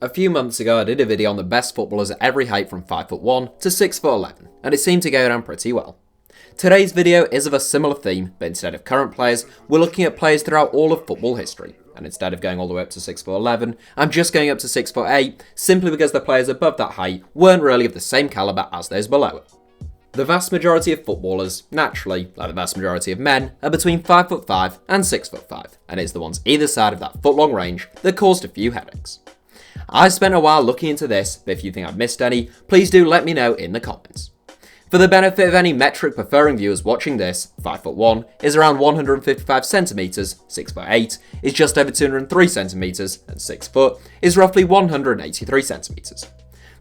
A few months ago I did a video on the best footballers at every height from 5'1" to 6'11", and it seemed to go down pretty well. Today's video is of a similar theme, but instead of current players, we're looking at players throughout all of football history. And instead of going all the way up to 6'11", I'm just going up to 6'8", simply because the players above that height weren't really of the same calibre as those below it. The vast majority of footballers, naturally, like the vast majority of men, are between 5'5" and 6'5", and it's the ones either side of that foot-long range that caused a few headaches. I spent a while looking into this, but if you think I've missed any, please do let me know in the comments. For the benefit of any metric preferring viewers watching this, 5'1" is around 155 centimeters, 6'8" is just over 203 centimeters, and 6 foot is roughly 183 centimeters.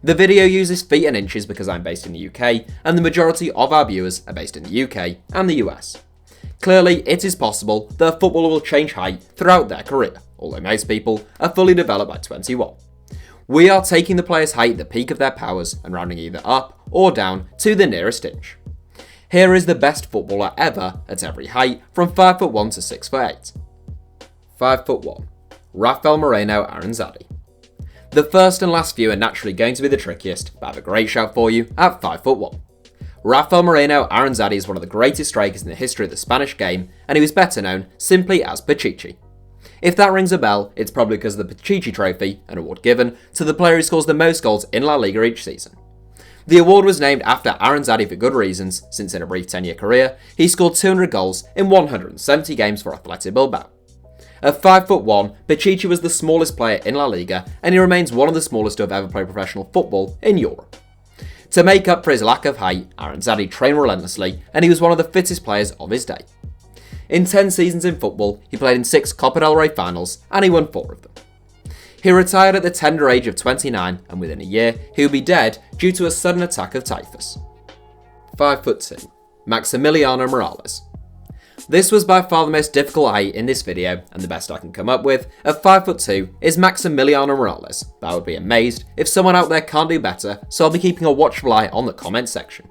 The video uses feet and inches because I'm based in the UK, and the majority of our viewers are based in the UK and the US. Clearly, it is possible that a footballer will change height throughout their career, although most people are fully developed by 21. We are taking the player's height at the peak of their powers and rounding either up or down to the nearest inch. Here is the best footballer ever at every height from 5'1" to 6'8". 5'1", Rafael Moreno Aranzadi. The first and last few are naturally going to be the trickiest, but I have a great shout for you at 5'1". Rafael Moreno Aranzadi is one of the greatest strikers in the history of the Spanish game, and he was better known simply as Petite. If that rings a bell, it's probably because of the Petite Trophy, an award given to the player who scores the most goals in La Liga each season. The award was named after Aranzadi for good reasons, since in a brief 10-year career, he scored 200 goals in 170 games for Athletic Bilbao. At 5'1", Petite was the smallest player in La Liga, and he remains one of the smallest to have ever played professional football in Europe. To make up for his lack of height, Aranzadi trained relentlessly, and he was one of the fittest players of his day. In 10 seasons in football, he played in 6 Copa del Rey finals, and he won 4 of them. He retired at the tender age of 29, and within a year, he would be dead due to a sudden attack of typhus. 5'2", Maximiliano Morales. This was by far the most difficult height in this video, and the best I can come up with at 5'2" is Maximiliano Morales, but I would be amazed if someone out there can't do better, so I'll be keeping a watchful eye on the comment section.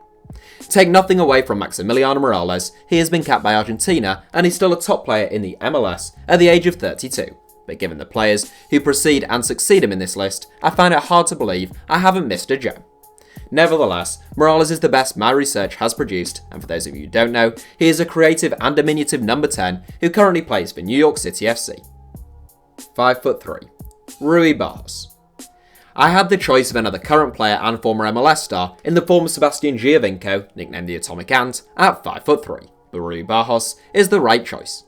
Take nothing away from Maximiliano Morales, he has been capped by Argentina and he's still a top player in the MLS at the age of 32. But given the players who precede and succeed him in this list, I find it hard to believe I haven't missed a gem. Nevertheless, Morales is the best my research has produced, and for those of you who don't know, he is a creative and diminutive number 10 who currently plays for New York City FC. 5'3", Rui Barros. I had the choice of another current player and former MLS star in the form of Sebastian Giovinco, nicknamed the Atomic Ant, at 5'3", but Rui Barros is the right choice.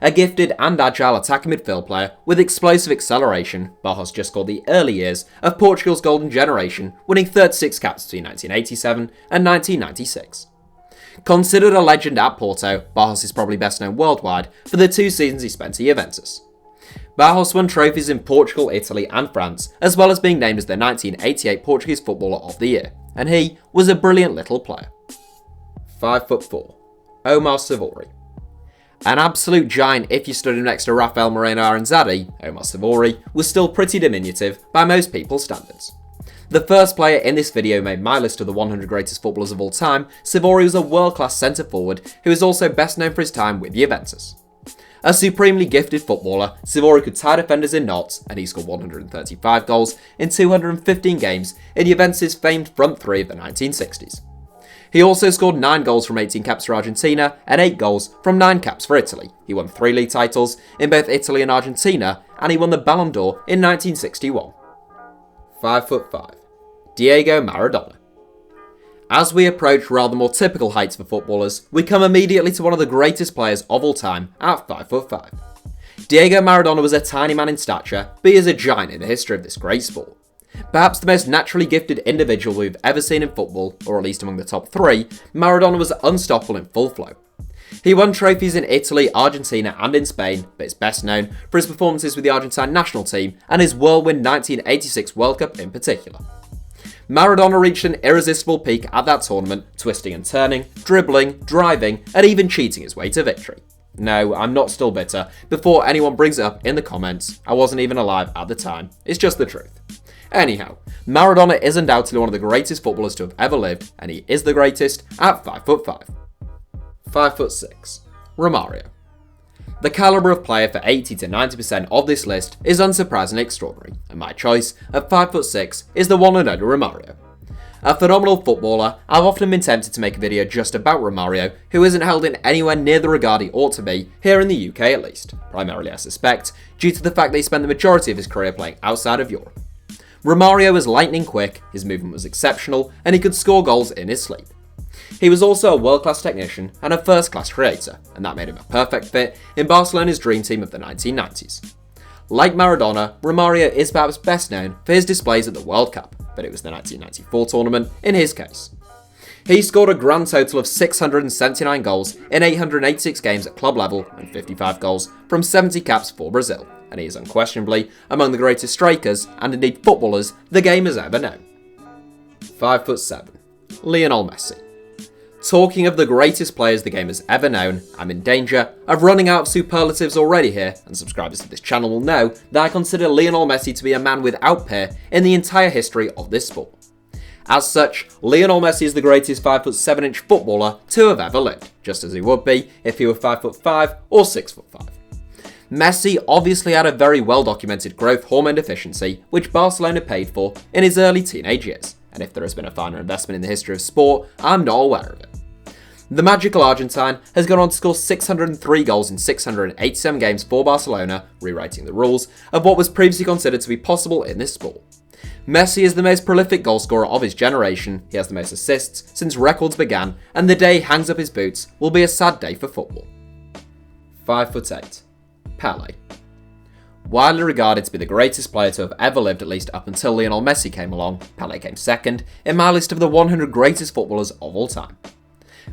A gifted and agile attacking midfield player with explosive acceleration, Barros just scored the early years of Portugal's golden generation, winning 36 caps between 1987 and 1996. Considered a legend at Porto, Barros is probably best known worldwide for the 2 seasons he spent at Juventus. Barros won trophies in Portugal, Italy and France, as well as being named as the 1988 Portuguese Footballer of the Year, and he was a brilliant little player. 5'4", OMAR SIVORI. An absolute giant if you stood him next to Rafael Moreno Aranzadi, OMAR SIVORI was still pretty diminutive by most people's standards. The first player in this video made my list of the 100 greatest footballers of all time. SIVORI was a world-class centre-forward who is also best known for his time with Juventus. A supremely gifted footballer, SIVORI could tie defenders in knots, and he scored 135 goals in 215 games in Juventus' famed front three of the 1960s. He also scored 9 goals from 18 caps for Argentina and 8 goals from 9 caps for Italy. He won 3 league titles in both Italy and Argentina, and he won the Ballon d'Or in 1961. 5'5", Diego Maradona. As we approach rather more typical heights for footballers, we come immediately to one of the greatest players of all time at 5'5". Diego Maradona was a tiny man in stature, but he is a giant in the history of this great sport. Perhaps the most naturally gifted individual we've ever seen in football, or at least among the top 3, Maradona was unstoppable in full flow. He won trophies in Italy, Argentina and in Spain, but is best known for his performances with the Argentine national team and his whirlwind 1986 World Cup in particular. Maradona reached an irresistible peak at that tournament, twisting and turning, dribbling, driving, and even cheating his way to victory. No, I'm not still bitter. Before anyone brings it up in the comments, I wasn't even alive at the time. It's just the truth. Anyhow, Maradona is undoubtedly one of the greatest footballers to have ever lived, and he is the greatest at 5'5". 5'6", Romario. The calibre of player for 80 to 90% of this list is unsurprisingly extraordinary, and my choice, at 5'6", is the one and only Romario. A phenomenal footballer, I've often been tempted to make a video just about Romario, who isn't held in anywhere near the regard he ought to be, here in the UK at least, primarily I suspect, due to the fact that he spent the majority of his career playing outside of Europe. Romario was lightning quick, his movement was exceptional, and he could score goals in his sleep. He was also a world-class technician and a first-class creator, and that made him a perfect fit in Barcelona's dream team of the 1990s. Like Maradona, Romario is perhaps best known for his displays at the World Cup, but it was the 1994 tournament in his case. He scored a grand total of 679 goals in 886 games at club level and 55 goals from 70 caps for Brazil, and he is unquestionably among the greatest strikers and indeed footballers the game has ever known. 5'7", Lionel Messi. Talking of the greatest players the game has ever known, I'm in danger of running out of superlatives already here, and subscribers to this channel will know that I consider Lionel Messi to be a man without peer in the entire history of this sport. As such, Lionel Messi is the greatest 5'7" footballer to have ever lived, just as he would be if he were 5'5" or 6'5". Messi obviously had a very well documented growth hormone deficiency, which Barcelona paid for in his early teenage years, and if there has been a finer investment in the history of sport, I'm not aware of it. The magical Argentine has gone on to score 603 goals in 687 games for Barcelona, rewriting the rules of what was previously considered to be possible in this sport. Messi is the most prolific goalscorer of his generation, he has the most assists since records began, and the day he hangs up his boots will be a sad day for football. 5'8", Pelé. Widely regarded to be the greatest player to have ever lived, at least up until Lionel Messi came along, Pelé came second in my list of the 100 greatest footballers of all time.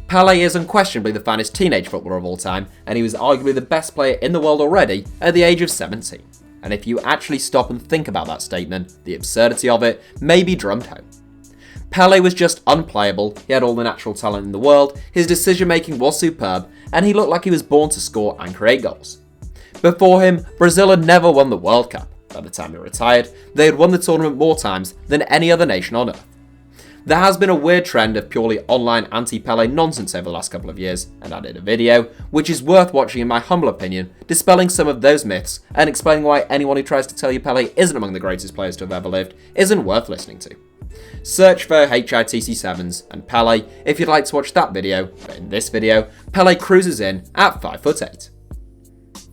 Pelé is unquestionably the finest teenage footballer of all time, and he was arguably the best player in the world already at the age of 17. And if you actually stop and think about that statement, the absurdity of it may be drummed home. Pelé was just unplayable, he had all the natural talent in the world, his decision making was superb, and he looked like he was born to score and create goals. Before him, Brazil had never won the World Cup. By the time he retired, they had won the tournament more times than any other nation on earth. There has been a weird trend of purely online anti-Pelé nonsense over the last couple of years, and I did a video, which is worth watching in my humble opinion, dispelling some of those myths and explaining why anyone who tries to tell you Pelé isn't among the greatest players to have ever lived isn't worth listening to. Search for HITC Sevens and Pelé if you'd like to watch that video, but in this video, Pelé cruises in at 5'8".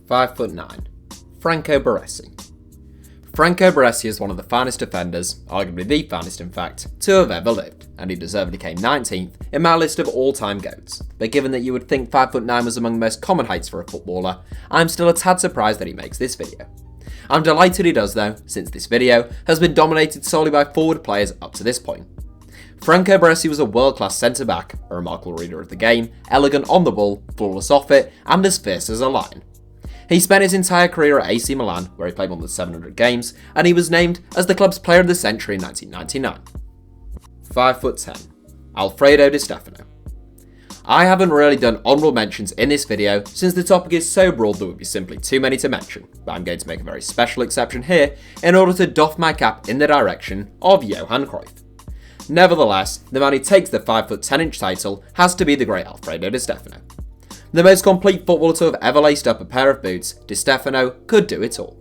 5'9", Franco Baresi. Franco Baresi is one of the finest defenders, arguably the finest in fact, to have ever lived, and he deservedly came 19th in my list of all-time GOATs. But given that you would think 5'9" was among the most common heights for a footballer, I'm still a tad surprised that he makes this video. I'm delighted he does though, since this video has been dominated solely by forward players up to this point. Franco Baresi was a world-class centre-back, a remarkable reader of the game, elegant on the ball, flawless off it, and as fierce as a lion. He spent his entire career at AC Milan, where he played more than 700 games, and he was named as the club's Player of the Century in 1999. 5'10", Alfredo Di Stefano. I haven't really done honourable mentions in this video since the topic is so broad there would be simply too many to mention, but I'm going to make a very special exception here in order to doff my cap in the direction of Johan Cruyff. Nevertheless, the man who takes the 5'10" title has to be the great Alfredo Di Stefano. The most complete footballer to have ever laced up a pair of boots, Di Stefano could do it all.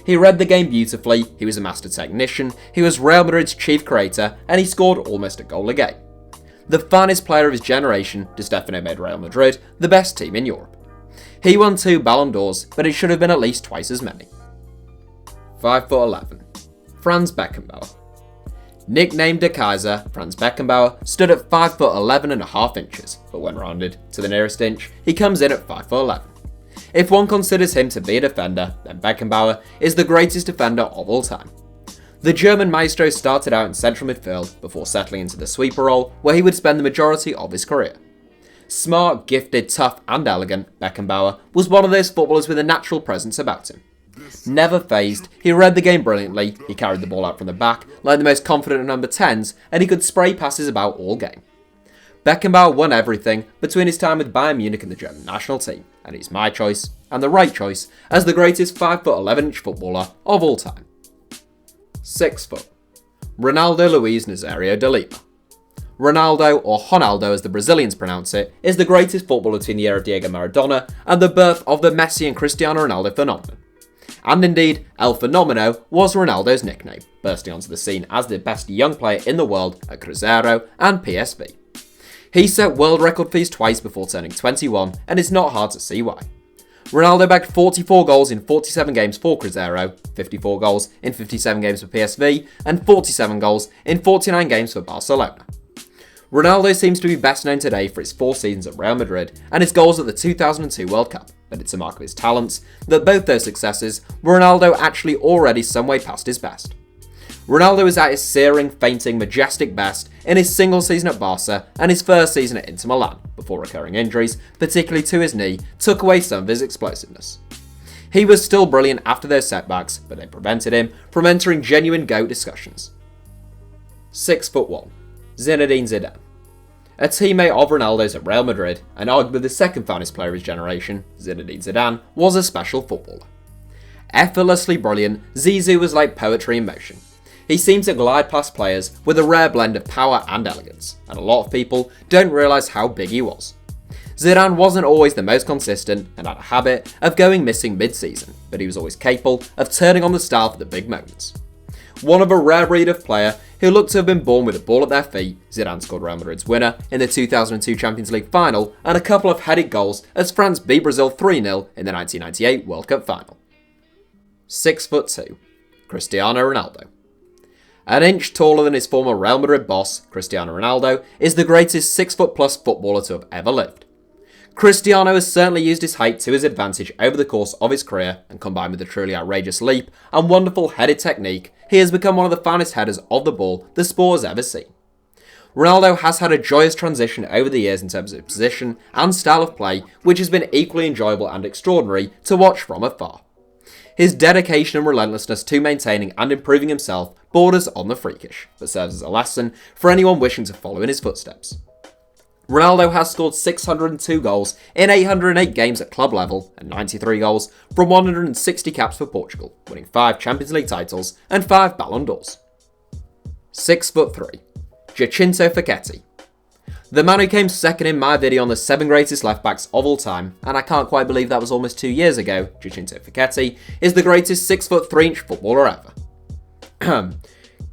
He read the game beautifully, he was a master technician, he was Real Madrid's chief creator, and he scored almost a goal a game. The finest player of his generation, Di Stefano made Real Madrid the best team in Europe. He won 2 Ballon d'Ors, but it should have been at least twice as many. 5'11", Franz Beckenbauer. Nicknamed Der Kaiser, Franz Beckenbauer stood at 5'11.5", but when rounded to the nearest inch, he comes in at 5'11". If one considers him to be a defender, then Beckenbauer is the greatest defender of all time. The German maestro started out in central midfield before settling into the sweeper role, where he would spend the majority of his career. Smart, gifted, tough and elegant, Beckenbauer was one of those footballers with a natural presence about him. Never phased, he read the game brilliantly, he carried the ball out from the back like the most confident of number 10s, and he could spray passes about all game. Beckenbauer won everything between his time with Bayern Munich and the German national team, and he's my choice, and the right choice, as the greatest 5'11" footballer of all time. 6 foot, Ronaldo Luis Nazario de Lima. Ronaldo, or Ronaldo as the Brazilians pronounce it, is the greatest footballer between the era of Diego Maradona and the birth of the Messi and Cristiano Ronaldo phenomenon. And indeed, El Fenomeno was Ronaldo's nickname, bursting onto the scene as the best young player in the world at Cruzeiro and PSV. He set world record fees twice before turning 21, and it's not hard to see why. Ronaldo bagged 44 goals in 47 games for Cruzeiro, 54 goals in 57 games for PSV, and 47 goals in 49 games for Barcelona. Ronaldo seems to be best known today for his 4 seasons at Real Madrid and his goals at the 2002 World Cup, but it's a mark of his talents that both those successes were Ronaldo actually already some way past his best. Ronaldo was at his searing, fainting, majestic best in his single season at Barca and his first season at Inter Milan, before recurring injuries, particularly to his knee, took away some of his explosiveness. He was still brilliant after those setbacks, but they prevented him from entering genuine GOAT discussions. 6'1", Zinedine Zidane. A teammate of Ronaldo's at Real Madrid, and arguably the second finest player of his generation, Zinedine Zidane was a special footballer. Effortlessly brilliant, Zizou was like poetry in motion. He seemed to glide past players with a rare blend of power and elegance, and a lot of people don't realise how big he was. Zidane wasn't always the most consistent and had a habit of going missing mid-season, but he was always capable of turning on the style for the big moments. One of a rare breed of player who looked to have been born with a ball at their feet, Zidane scored Real Madrid's winner in the 2002 Champions League final and a couple of headed goals as France beat Brazil 3-0 in the 1998 World Cup final. 6'2", Cristiano Ronaldo. An inch taller than his former Real Madrid boss, Cristiano Ronaldo is the greatest 6' plus footballer to have ever lived. Cristiano has certainly used his height to his advantage over the course of his career, and combined with a truly outrageous leap and wonderful headed technique, he has become one of the finest headers of the ball the sport has ever seen. Ronaldo has had a joyous transition over the years in terms of position and style of play, which has been equally enjoyable and extraordinary to watch from afar. His dedication and relentlessness to maintaining and improving himself borders on the freakish, but serves as a lesson for anyone wishing to follow in his footsteps. Ronaldo has scored 602 goals in 808 games at club level and 93 goals from 160 caps for Portugal, winning 5 Champions League titles and 5 Ballon d'Ors. 6'3", GIACINTO FACCHETTI. The man who came second in my video on the 7 greatest left-backs of all time, and I can't quite believe that was almost 2 years ago, GIACINTO FACCHETTI is the greatest 6'3" footballer ever.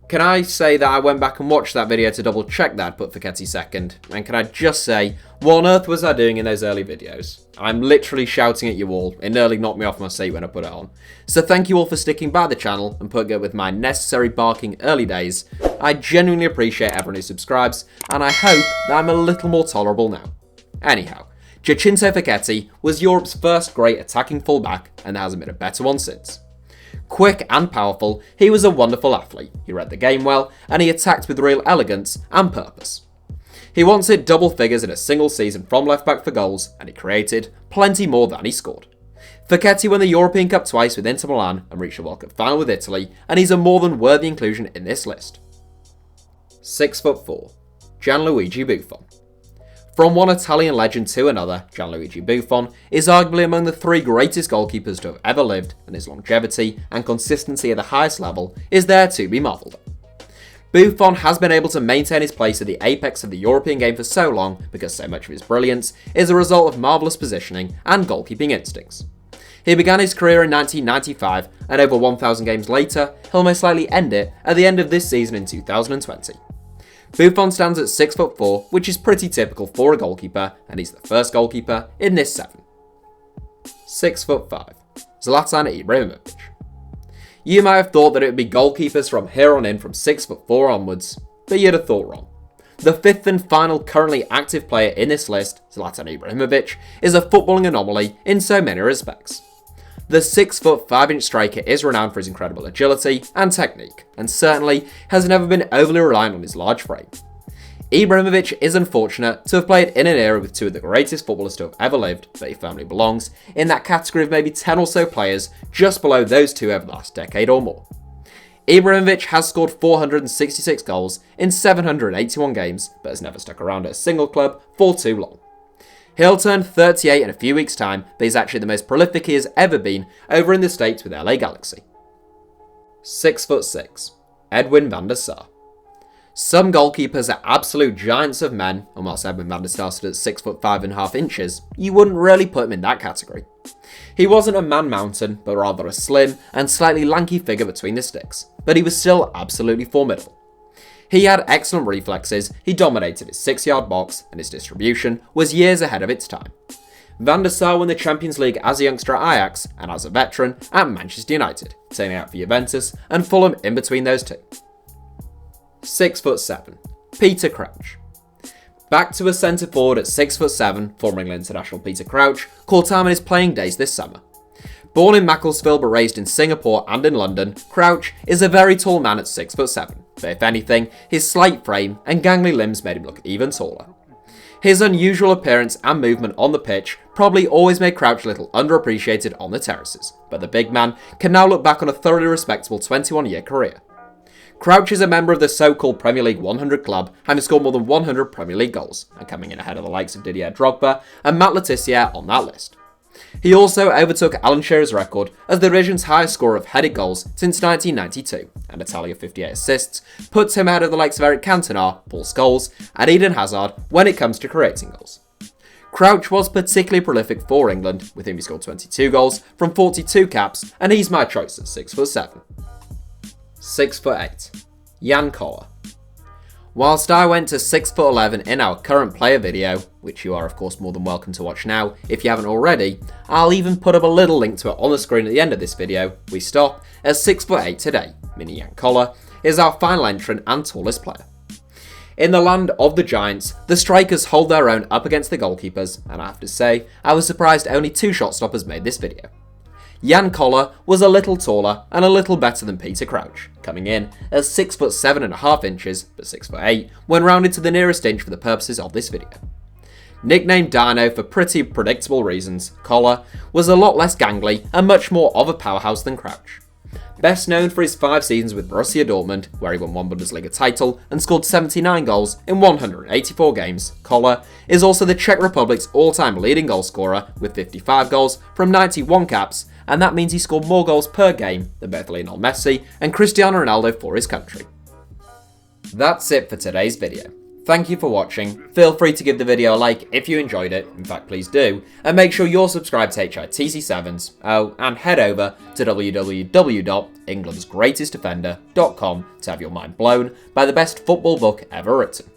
Can I say that I went back and watched that video to double check that I'd put Facchetti second, and can I just say, what on earth was I doing in those early videos? I'm literally shouting at you all, it nearly knocked me off my seat when I put it on. So thank you all for sticking by the channel and putting up with my necessary barking early days. I genuinely appreciate everyone who subscribes, and I hope that I'm a little more tolerable now. Anyhow, GIACINTO FACCHETTI was Europe's first great attacking fullback, and there hasn't been a better one since. Quick and powerful, he was a wonderful athlete, he read the game well, and he attacked with real elegance and purpose. He once hit double figures in a single season from left back for goals, and he created plenty more than he scored. Facchetti won the European Cup twice with Inter Milan and reached a World Cup final with Italy, and he's a more than worthy inclusion in this list. 6'4", Gianluigi Buffon. From one Italian legend to another, Gianluigi Buffon is arguably among the 3 greatest goalkeepers to have ever lived, and his longevity and consistency at the highest level is there to be marvelled at. Buffon has been able to maintain his place at the apex of the European game for so long because so much of his brilliance is a result of marvellous positioning and goalkeeping instincts. He began his career in 1995, and over 1,000 games later, he'll most likely end it at the end of this season in 2020. Buffon stands at 6'4", which is pretty typical for a goalkeeper, and he's the first goalkeeper in this 7. 6'5", Zlatan Ibrahimovic. You might have thought that it would be goalkeepers from here on in from 6'4" onwards, but you'd have thought wrong. The 5th and final currently active player in this list, Zlatan Ibrahimovic, is a footballing anomaly in so many respects. The 6'5" striker is renowned for his incredible agility and technique, and certainly has never been overly reliant on his large frame. Ibrahimovic is unfortunate to have played in an era with 2 of the greatest footballers to have ever lived, but he firmly belongs in that category of maybe 10 or so players just below those 2 over the last decade or more. Ibrahimovic has scored 466 goals in 781 games, but has never stuck around at a single club for too long. He'll turn 38 in a few weeks' time, but he's actually the most prolific he has ever been over in the States with LA Galaxy. 6'6", Edwin van der Sar. Some goalkeepers are absolute giants of men, and whilst Edwin van der Sar stood at 6'5.5", you wouldn't really put him in that category. He wasn't a man mountain, but rather a slim and slightly lanky figure between the sticks, but he was still absolutely formidable. He had excellent reflexes, he dominated his 6-yard box, and his distribution was years ahead of its time. Van der Sar won the Champions League as a youngster at Ajax and as a veteran at Manchester United, turning out for Juventus and Fulham in between those two. 6'7", Peter Crouch. Back to a centre forward at 6'7", former England international Peter Crouch caught time in his playing days this summer. Born in Macclesfield but raised in Singapore and in London, Crouch is a very tall man at 6'7", but if anything, his slight frame and gangly limbs made him look even taller. His unusual appearance and movement on the pitch probably always made Crouch a little underappreciated on the terraces, but the big man can now look back on a thoroughly respectable 21-year career. Crouch is a member of the so-called Premier League 100 club, having scored more than 100 Premier League goals, and coming in ahead of the likes of Didier Drogba and Matt Le Tissier on that list. He also overtook Alan Shearer's record as the division's highest scorer of headed goals since 1992, and a tally of 58 assists puts him ahead of the likes of Eric Cantona, Paul Scholes, and Eden Hazard when it comes to creating goals. Crouch was particularly prolific for England, with whom he scored 22 goals from 42 caps, and he's my choice at 6'7". 6'8", Jan Koller. Whilst I went to 6'11" in our current player video, which you are of course more than welcome to watch now if you haven't already, I'll even put up a little link to it on the screen at the end of this video, we stop at 6'8" today, meaning Jan Koller is our final entrant and tallest player. In the land of the giants, the strikers hold their own up against the goalkeepers, and I have to say, I was surprised only 2 shot stoppers made this video. Jan Koller was a little taller and a little better than Peter Crouch, coming in at 6'7.5", but 6'8", when rounded to the nearest inch for the purposes of this video. Nicknamed Dino for pretty predictable reasons, Koller was a lot less gangly and much more of a powerhouse than Crouch. Best known for his 5 seasons with Borussia Dortmund, where he won 1 Bundesliga title and scored 79 goals in 184 games, Koller is also the Czech Republic's all-time leading goal scorer with 55 goals from 91 caps, and that means he scored more goals per game than both Lionel Messi and Cristiano Ronaldo for his country. That's it for today's video. Thank you for watching, feel free to give the video a like if you enjoyed it, in fact please do, and make sure you're subscribed to HITC Sevens, and head over to www.englandsgreatestdefender.com to have your mind blown by the best football book ever written.